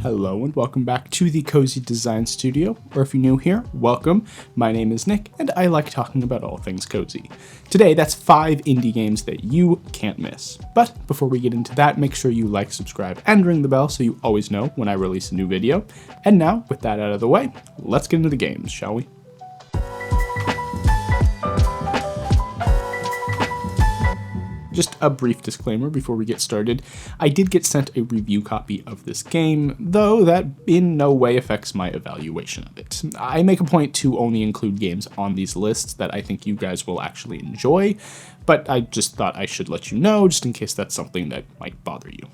Hello and welcome back to the Cozy Design Studio, or if you're new here, welcome. My name is Nick, and I like talking about all things cozy. Today, that's 5 indie games that you can't miss. But before we get into that, make sure you like, subscribe, and ring the bell so you always know when I release a new video. And now, with that out of the way, let's get into the games, shall we? Just a brief disclaimer before we get started. I did get sent a review copy of this game, though that in no way affects my evaluation of it. I make a point to only include games on these lists that I think you guys will actually enjoy, but I just thought I should let you know just in case that's something that might bother you.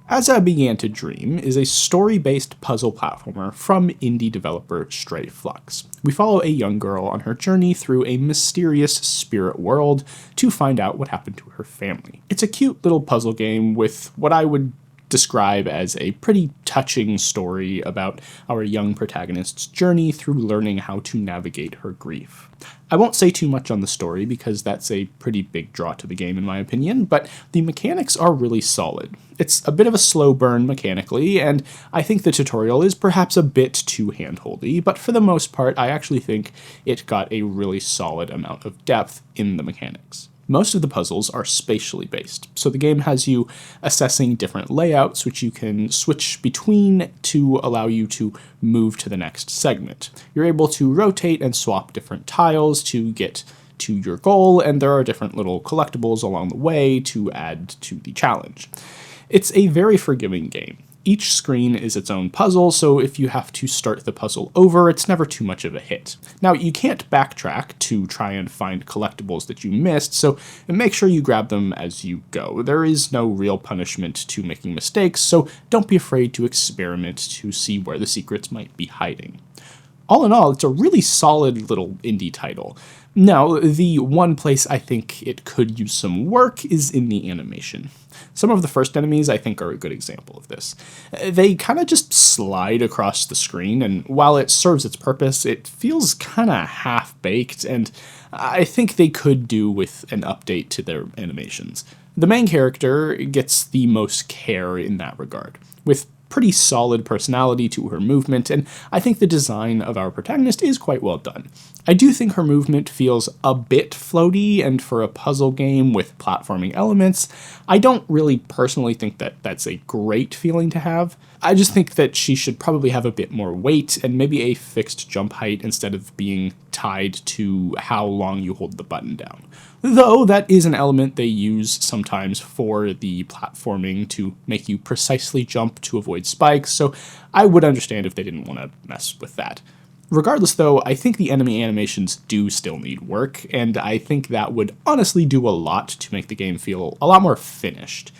As I Began to Dream is a story-based puzzle platformer from indie developer Stray Flux. We follow a young girl on her journey through a mysterious spirit world to find out what happened to her family. It's a cute little puzzle game with what I would describe as a pretty touching story about our young protagonist's journey through learning how to navigate her grief. I won't say too much on the story because that's a pretty big draw to the game in my opinion, but the mechanics are really solid. It's a bit of a slow burn mechanically, and I think the tutorial is perhaps a bit too handholdy, but for the most part I actually think it got a really solid amount of depth in the mechanics. Most of the puzzles are spatially based, so the game has you assessing different layouts which you can switch between to allow you to move to the next segment. You're able to rotate and swap different tiles to get to your goal, and there are different little collectibles along the way to add to the challenge. It's a very forgiving game. Each screen is its own puzzle, so if you have to start the puzzle over, it's never too much of a hit. Now, you can't backtrack to try and find collectibles that you missed, so make sure you grab them as you go. There is no real punishment to making mistakes, so don't be afraid to experiment to see where the secrets might be hiding. All in all, it's a really solid little indie title. Now, the one place I think it could use some work is in the animation. Some of the first enemies I think are a good example of this. They kind of just slide across the screen, and while it serves its purpose, it feels kind of half-baked, and I think they could do with an update to their animations. The main character gets the most care in that regard, with pretty solid personality to her movement, and I think the design of our protagonist is quite well done. I do think her movement feels a bit floaty, and for a puzzle game with platforming elements, I don't really personally think that that's a great feeling to have. I just think that she should probably have a bit more weight and maybe a fixed jump height instead of being tied to how long you hold the button down. Though that is an element they use sometimes for the platforming to make you precisely jump to avoid spikes, so I would understand if they didn't want to mess with that. Regardless though, I think the enemy animations do still need work, and I think that would honestly do a lot to make the game feel a lot more finished.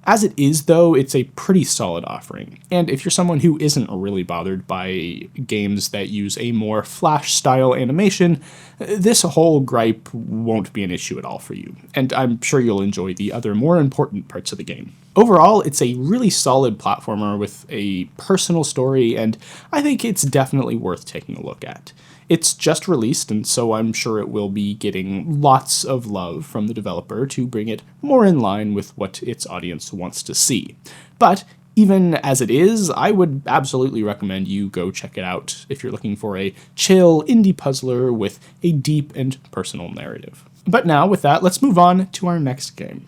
As it is, though, it's a pretty solid offering, and if you're someone who isn't really bothered by games that use a more Flash-style animation, this whole gripe won't be an issue at all for you, and I'm sure you'll enjoy the other more important parts of the game. Overall, it's a really solid platformer with a personal story, and I think it's definitely worth taking a look at. It's just released, and so I'm sure it will be getting lots of love from the developer to bring it more in line with what its audience wants to see. But even as it is, I would absolutely recommend you go check it out if you're looking for a chill indie puzzler with a deep and personal narrative. But now, with that, let's move on to our next game.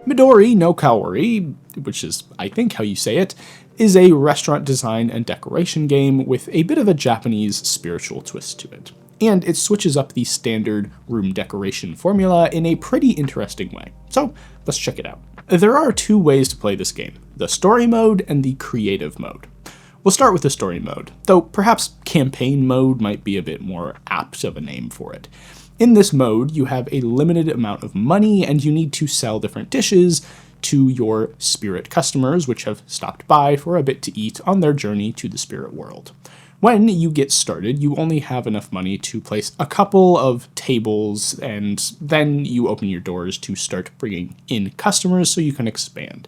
Midori No Kaori, which is, I think, how you say it, is a restaurant design and decoration game with a bit of a Japanese spiritual twist to it. And it switches up the standard room decoration formula in a pretty interesting way. So let's check it out. There are 2 ways to play this game, the story mode and the creative mode. We'll start with the story mode, though perhaps campaign mode might be a bit more apt of a name for it. In this mode, you have a limited amount of money and you need to sell different dishes to your spirit customers, which have stopped by for a bit to eat on their journey to the spirit world. When you get started, you only have enough money to place a couple of tables, and then you open your doors to start bringing in customers so you can expand.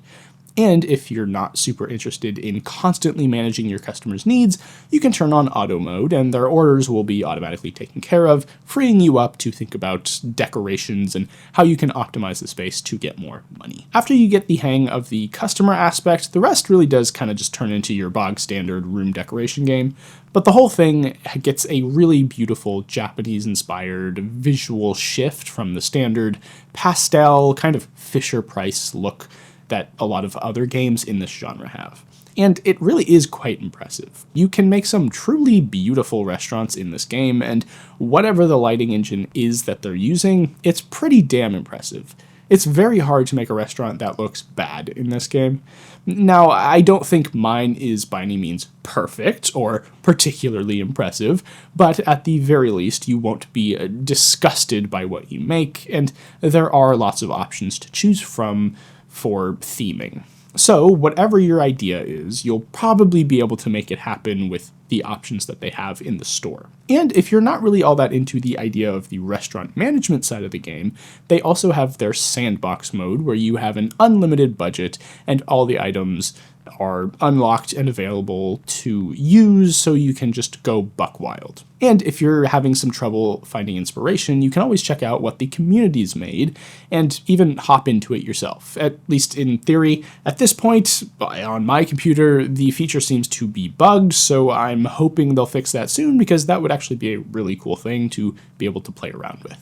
And if you're not super interested in constantly managing your customers' needs, you can turn on auto mode and their orders will be automatically taken care of, freeing you up to think about decorations and how you can optimize the space to get more money. After you get the hang of the customer aspect, the rest really does kind of just turn into your bog standard room decoration game. But the whole thing gets a really beautiful Japanese-inspired visual shift from the standard pastel, kind of Fisher-Price look that a lot of other games in this genre have. And it really is quite impressive. You can make some truly beautiful restaurants in this game, and whatever the lighting engine is that they're using, it's pretty damn impressive. It's very hard to make a restaurant that looks bad in this game. Now, I don't think mine is by any means perfect or particularly impressive, but at the very least you won't be disgusted by what you make, and there are lots of options to choose from for theming. So whatever your idea is, you'll probably be able to make it happen with the options that they have in the store. And if you're not really all that into the idea of the restaurant management side of the game, they also have their sandbox mode where you have an unlimited budget and all the items are unlocked and available to use, so you can just go buck wild. And if you're having some trouble finding inspiration, you can always check out what the community's made and even hop into it yourself. At least in theory, at this point, on my computer, the feature seems to be bugged, so I'm hoping they'll fix that soon because that would actually be a really cool thing to be able to play around with.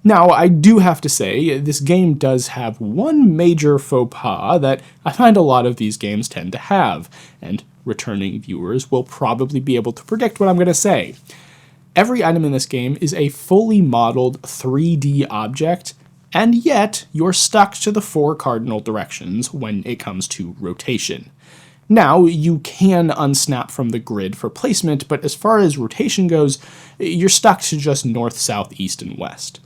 Now, I do have to say, this game does have one major faux pas that I find a lot of these games tend to have, and returning viewers will probably be able to predict what I'm going to say. Every item in this game is a fully modeled 3D object, and yet you're stuck to the 4 cardinal directions when it comes to rotation. Now, you can unsnap from the grid for placement, but as far as rotation goes, you're stuck to just north, south, east, and west.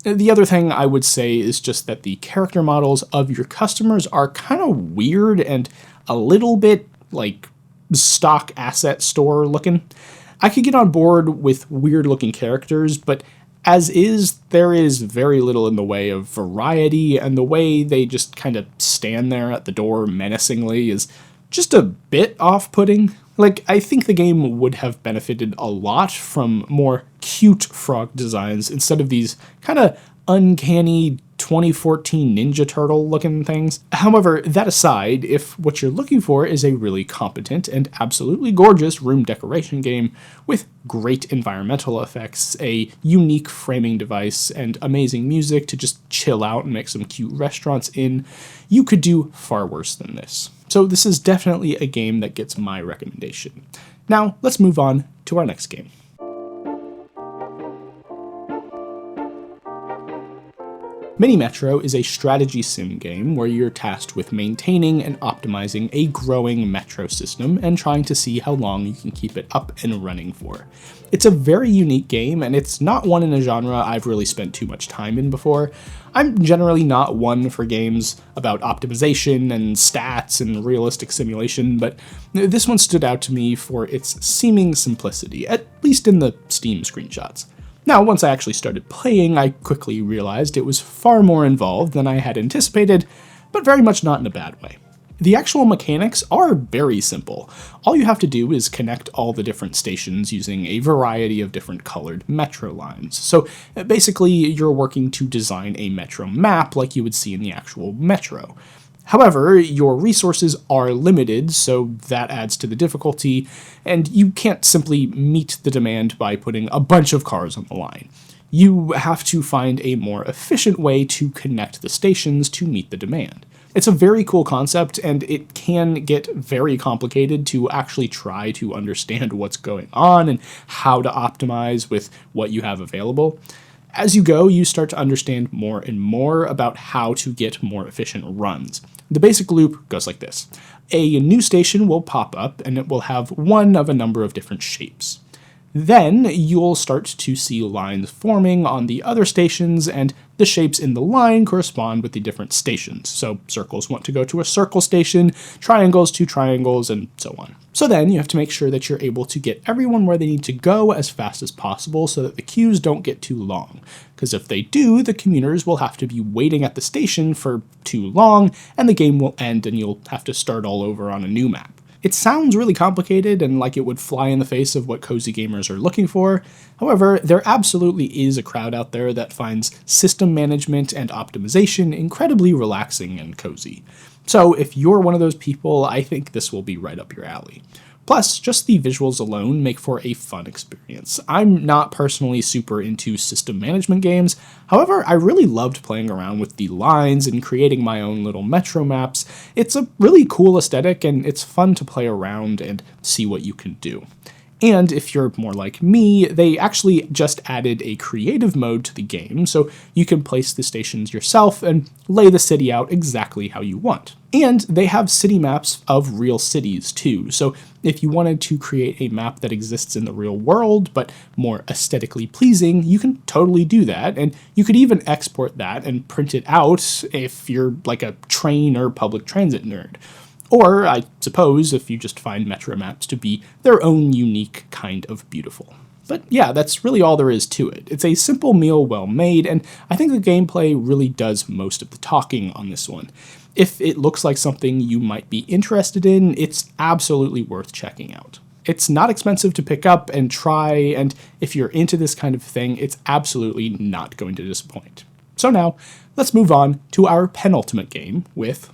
The other thing I would say is just that the character models of your customers are kind of weird and a little bit like stock asset store looking. I could get on board with weird looking characters, but as is, there is very little in the way of variety, and the way they just kind of stand there at the door menacingly is just a bit off-putting. Like, I think the game would have benefited a lot from more cute frog designs instead of these kind of uncanny 2014 Ninja Turtle looking things. However, that aside, if what you're looking for is a really competent and absolutely gorgeous room decoration game with great environmental effects, a unique framing device, and amazing music to just chill out and make some cute restaurants in, you could do far worse than this. So this is definitely a game that gets my recommendation. Now, let's move on to our next game. Mini Metro is a strategy sim game where you're tasked with maintaining and optimizing a growing metro system and trying to see how long you can keep it up and running for. It's a very unique game, and it's not one in a genre I've really spent too much time in before. I'm generally not one for games about optimization and stats and realistic simulation, but this one stood out to me for its seeming simplicity, at least in the Steam screenshots. Now, once I actually started playing, I quickly realized it was far more involved than I had anticipated, but very much not in a bad way. The actual mechanics are very simple. All you have to do is connect all the different stations using a variety of different colored metro lines. So basically, you're working to design a metro map like you would see in the actual metro. However, your resources are limited, so that adds to the difficulty, and you can't simply meet the demand by putting a bunch of cars on the line. You have to find a more efficient way to connect the stations to meet the demand. It's a very cool concept, and it can get very complicated to actually try to understand what's going on and how to optimize with what you have available. As you go, you start to understand more and more about how to get more efficient runs. The basic loop goes like this. A new station will pop up, and it will have one of a number of different shapes. Then you'll start to see lines forming on the other stations, and the shapes in the line correspond with the different stations. So circles want to go to a circle station, triangles to triangles, and so on. So then you have to make sure that you're able to get everyone where they need to go as fast as possible so that the queues don't get too long. Because if they do, the commuters will have to be waiting at the station for too long, and the game will end and you'll have to start all over on a new map. It sounds really complicated and like it would fly in the face of what cozy gamers are looking for. However, there absolutely is a crowd out there that finds system management and optimization incredibly relaxing and cozy. So if you're one of those people, I think this will be right up your alley. Plus, just the visuals alone make for a fun experience. I'm not personally super into system management games, however, I really loved playing around with the lines and creating my own little metro maps. It's a really cool aesthetic, and it's fun to play around and see what you can do. And if you're more like me, they actually just added a creative mode to the game, so you can place the stations yourself and lay the city out exactly how you want. And they have city maps of real cities too, so if you wanted to create a map that exists in the real world, but more aesthetically pleasing, you can totally do that, and you could even export that and print it out if you're like a train or public transit nerd. Or, I suppose, if you just find metro maps to be their own unique kind of beautiful. But yeah, that's really all there is to it. It's a simple meal well made, and I think the gameplay really does most of the talking on this one. If it looks like something you might be interested in, it's absolutely worth checking out. It's not expensive to pick up and try, and if you're into this kind of thing, it's absolutely not going to disappoint. So now, let's move on to our penultimate game with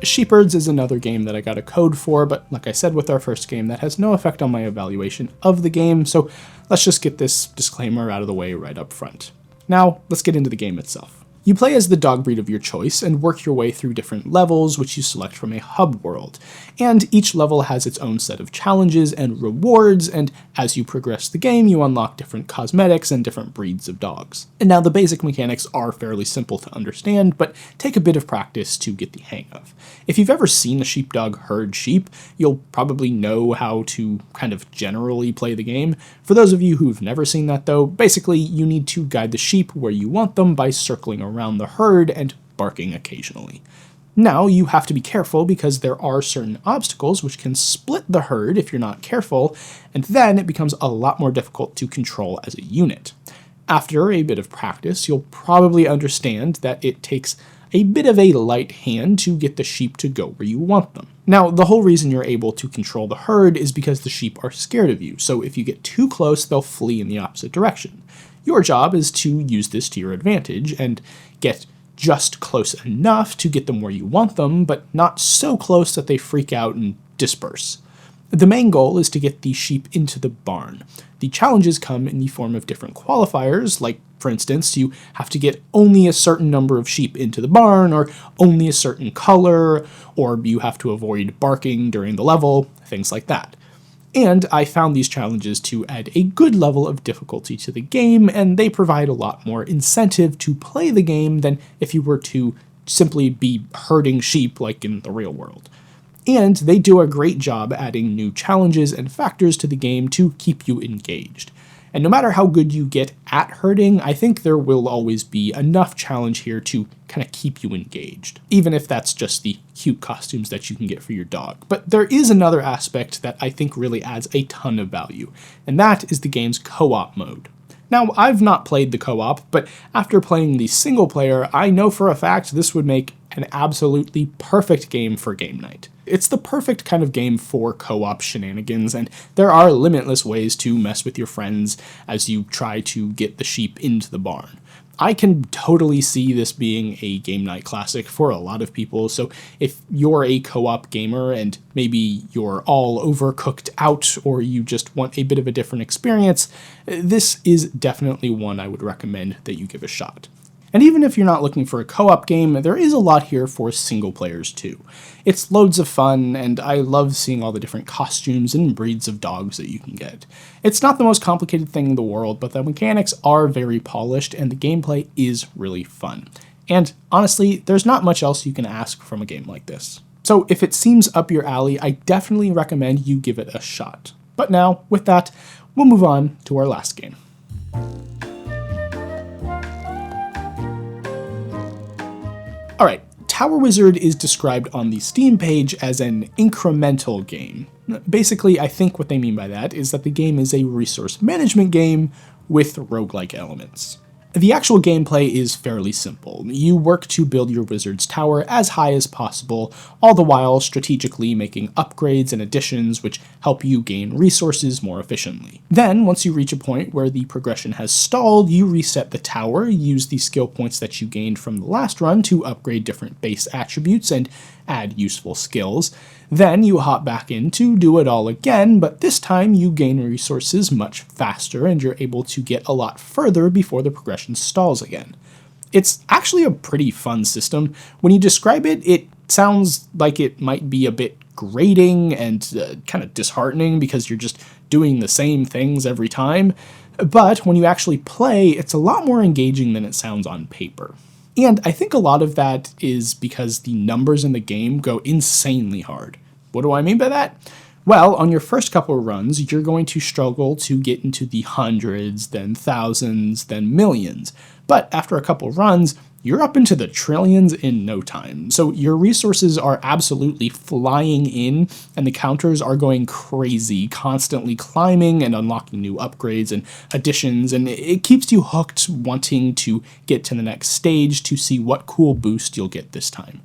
Sheepherds is another game that I got a code for, but like I said with our first game, that has no effect on my evaluation of the game, so let's just get this disclaimer out of the way right up front. Now, let's get into the game itself. You play as the dog breed of your choice and work your way through different levels, which you select from a hub world. And each level has its own set of challenges and rewards, and as you progress the game, you unlock different cosmetics and different breeds of dogs. And now the basic mechanics are fairly simple to understand, but take a bit of practice to get the hang of. If you've ever seen a sheepdog herd sheep, you'll probably know how to kind of generally play the game. For those of you who've never seen that though, basically you need to guide the sheep where you want them by circling around the herd and barking occasionally. Now, you have to be careful because there are certain obstacles which can split the herd if you're not careful, and then it becomes a lot more difficult to control as a unit. After a bit of practice, you'll probably understand that it takes a bit of a light hand to get the sheep to go where you want them. Now, the whole reason you're able to control the herd is because the sheep are scared of you, so if you get too close, they'll flee in the opposite direction. Your job is to use this to your advantage and get just close enough to get them where you want them, but not so close that they freak out and disperse. The main goal is to get the sheep into the barn. The challenges come in the form of different qualifiers, like, for instance, you have to get only a certain number of sheep into the barn, or only a certain color, or you have to avoid barking during the level, things like that. And I found these challenges to add a good level of difficulty to the game, and they provide a lot more incentive to play the game than if you were to simply be herding sheep like in the real world. And they do a great job adding new challenges and factors to the game to keep you engaged. And no matter how good you get at herding, I think there will always be enough challenge here to kind of keep you engaged, even if that's just the cute costumes that you can get for your dog. But there is another aspect that I think really adds a ton of value, and that is the game's co-op mode. Now, I've not played the co-op, but after playing the single player, I know for a fact this would make an absolutely perfect game for game night. It's the perfect kind of game for co-op shenanigans, and there are limitless ways to mess with your friends as you try to get the sheep into the barn. I can totally see this being a game night classic for a lot of people, so if you're a co-op gamer and maybe you're all overcooked out or you just want a bit of a different experience, this is definitely one I would recommend that you give a shot. And even if you're not looking for a co-op game, there is a lot here for single players too. It's loads of fun, and I love seeing all the different costumes and breeds of dogs that you can get. It's not the most complicated thing in the world, but the mechanics are very polished, and the gameplay is really fun. And honestly, there's not much else you can ask from a game like this. So if it seems up your alley, I definitely recommend you give it a shot. But now, with that, we'll move on to our last game. Alright, Tower Wizard is described on the Steam page as an incremental game. Basically, I think what they mean by that is that the game is a resource management game with roguelike elements. The actual gameplay is fairly simple. You work to build your wizard's tower as high as possible, all the while strategically making upgrades and additions which help you gain resources more efficiently. Then, once you reach a point where the progression has stalled, you reset the tower, use the skill points that you gained from the last run to upgrade different base attributes and add useful skills. Then you hop back in to do it all again, but this time you gain resources much faster and you're able to get a lot further before the progression stalls again. It's actually a pretty fun system. When you describe it, it sounds like it might be a bit grating and kind of disheartening because you're just doing the same things every time. But when you actually play, it's a lot more engaging than it sounds on paper. And I think a lot of that is because the numbers in the game go insanely hard. What do I mean by that? Well, on your first couple of runs, you're going to struggle to get into the hundreds, then thousands, then millions. But after a couple of runs, you're up into the trillions in no time. So your resources are absolutely flying in, and the counters are going crazy, constantly climbing and unlocking new upgrades and additions, and it keeps you hooked, wanting to get to the next stage to see what cool boost you'll get this time.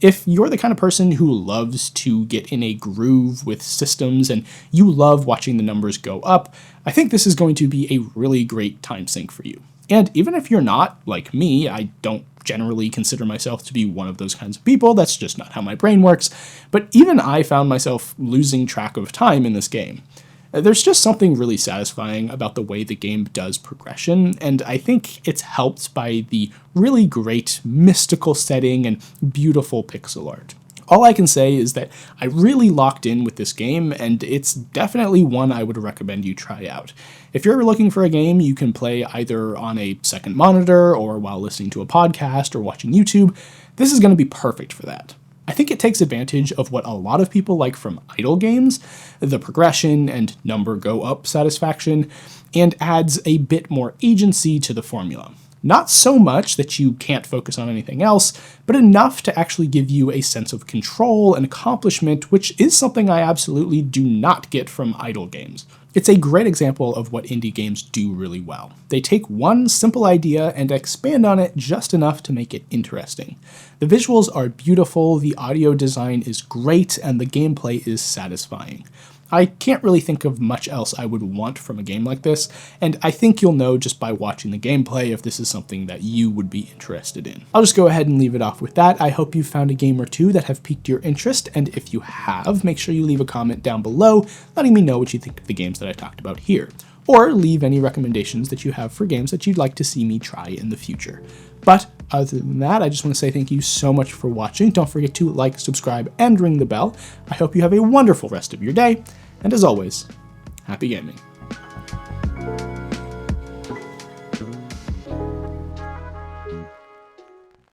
If you're the kind of person who loves to get in a groove with systems and you love watching the numbers go up, I think this is going to be a really great time sink for you. And even if you're not, like me, I don't generally consider myself to be one of those kinds of people, that's just not how my brain works, but even I found myself losing track of time in this game. There's just something really satisfying about the way the game does progression, and I think it's helped by the really great mystical setting and beautiful pixel art. All I can say is that I really locked in with this game, and it's definitely one I would recommend you try out. If you're looking for a game you can play either on a second monitor or while listening to a podcast or watching YouTube, this is going to be perfect for that. I think it takes advantage of what a lot of people like from idle games, the progression and number go up satisfaction, and adds a bit more agency to the formula. Not so much that you can't focus on anything else, but enough to actually give you a sense of control and accomplishment, which is something I absolutely do not get from idle games. It's a great example of what indie games do really well. They take one simple idea and expand on it just enough to make it interesting. The visuals are beautiful, the audio design is great, and the gameplay is satisfying. I can't really think of much else I would want from a game like this, and I think you'll know just by watching the gameplay if this is something that you would be interested in. I'll just go ahead and leave it off with that. I hope you found a game or two that have piqued your interest, and if you have, make sure you leave a comment down below letting me know what you think of the games that I talked about here, or leave any recommendations that you have for games that you'd like to see me try in the future. But other than that, I just want to say thank you so much for watching. Don't forget to like, subscribe, and ring the bell. I hope you have a wonderful rest of your day, and as always, happy gaming.